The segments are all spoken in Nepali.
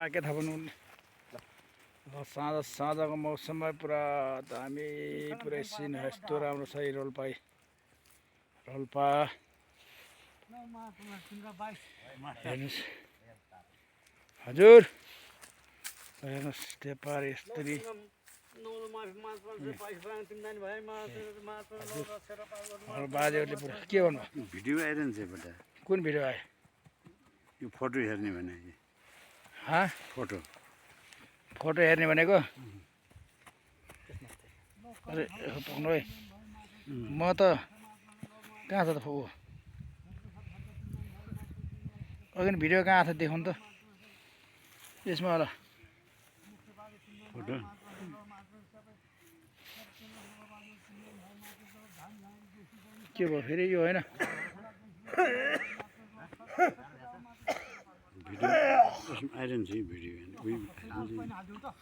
के थाहा भन्नु साँझको मौसममा पुरा दामी पुरै सिन यस्तो राम्रो छ रोल्पा हेर्नुहोस् हजुर हेर्नुहोस् टेपार यस्तरी बाजेहरूले पुरा के भन्नु भिडियो आइरहन्छ कुन भिडियो आयो यो फोटो हेर्ने भने फोटो हेर्ने भनेको अरे पक्नु है म त कहाँ छ त अघि भिडियो कहाँ छ देखाउनु त यसमा होला फोटो के भयो फेरि यो होइन आइरहन्छ भिडियो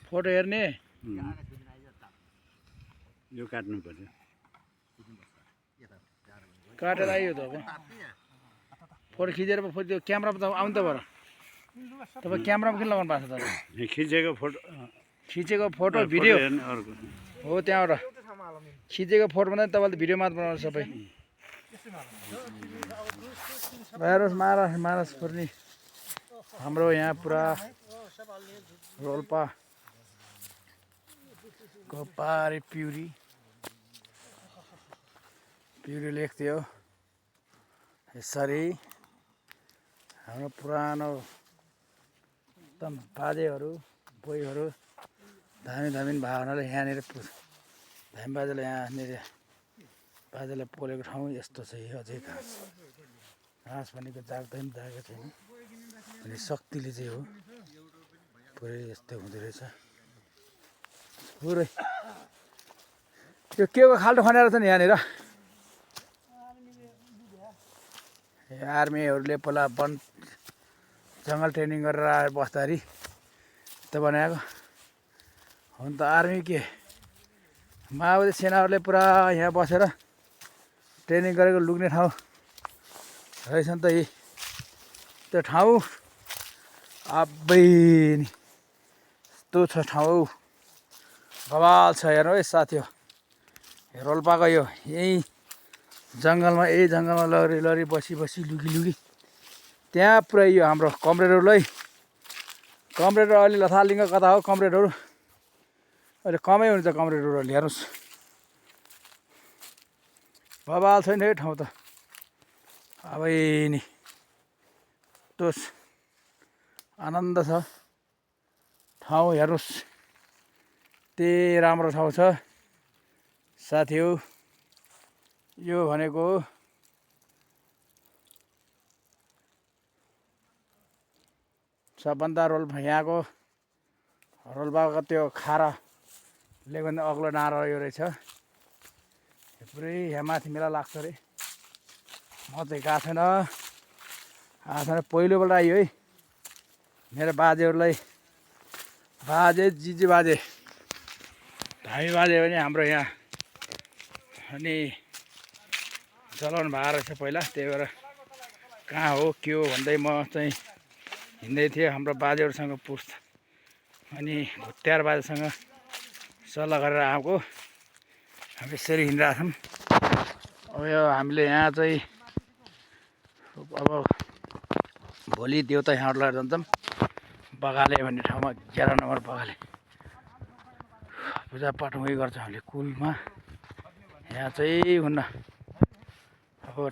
फोटो हेर्ने यो काट्नु पर्यो काटेर आयो त अब फोटो खिचेर त्यो क्यामेरामा त आउनु त भएर तपाईँ क्यामेरामा किन लगाउनु भएको छ तपाईँ खिचेको फोटो भिडियो हो त्यहाँबाट खिचेको फोटो भन्दा तपाईँले भिडियो मात्र बनाउनु सबै मारस पर्ने हाम्रो यहाँ पुरा रोल्पा पारी पिउरी लेख्थ्यो यसरी हाम्रो पुरानो एकदम बाजेहरू बोईहरू धामी भावनाले यहाँनिर धामी बाजेले यहाँनिर बाजेले पोलेको ठाउँ यस्तो छ अझै घाँस भनेको जाग्दैन जागेको छैन अनि शक्तिले चाहिँ हो पुरै यस्तै हुँदो रहेछ पुरै यो के को खाल्टो खनेर छ नि यहाँनिर आर्मीहरूले पहिला वन जङ्गल ट्रेनिङ गरेर आएर बस्दाखेरि त बनाएको हुन त आर्मी के माओवादी सेनाहरूले पुरा यहाँ बसेर ट्रेनिङ गरेको लुक्ने ठाउँ रहेछ नि त त्यो ठाउँ अबै नि यस्तो छ ठाउँ बवाल छ हेर्नु है साथी हो रोल्पाको यो यही जङ्गलमा लरी बसी लुगी त्यहाँ पुरै यो हाम्रो कमरेडहरूलाई अहिले लथालिङ्ग कता हो कमरेडहरू अहिले कमै हुन्छ कमरेडहरू हेर्नुहोस् बवाल छैन है ठाउँ त अब नि यस्तो आनन्द छ ठाउँ हेर्नुहोस् त्यही राम्रो ठाउँ छ साथी हो यो भनेको सबभन्दा यहाँको रोल्पाको त्यो खाराले भने अग्लो नारा यो रहेछ पुरै यहाँ माथि मेला लाग्छ अरे म चाहिँ गएको छैन पहिलोपल्ट आयो है मेरो बाजेहरूलाई जिजी बाजे धामी बाजे पनि हाम्रो यहाँ अनि चलाउनु भएको रहेछ पहिला त्यही भएर कहाँ हो के हो भन्दै म चाहिँ हिँड्दै थिएँ हाम्रो बाजेहरूसँग अनि भुत्यार बाजेसँग सल्लाह गरेर आएको हामी यसरी हिँडिरहेको छौँ अब यो हामीले यहाँ चाहिँ अब भोलि देउता यहाँबाट लगेर जान्छौँ बगाले भन्ने ठाउँमा 11 नम्बर बगाले पूजापाठ उही गर्छौँ हामीले कुलमा यहाँ चाहिँ हुन्न अब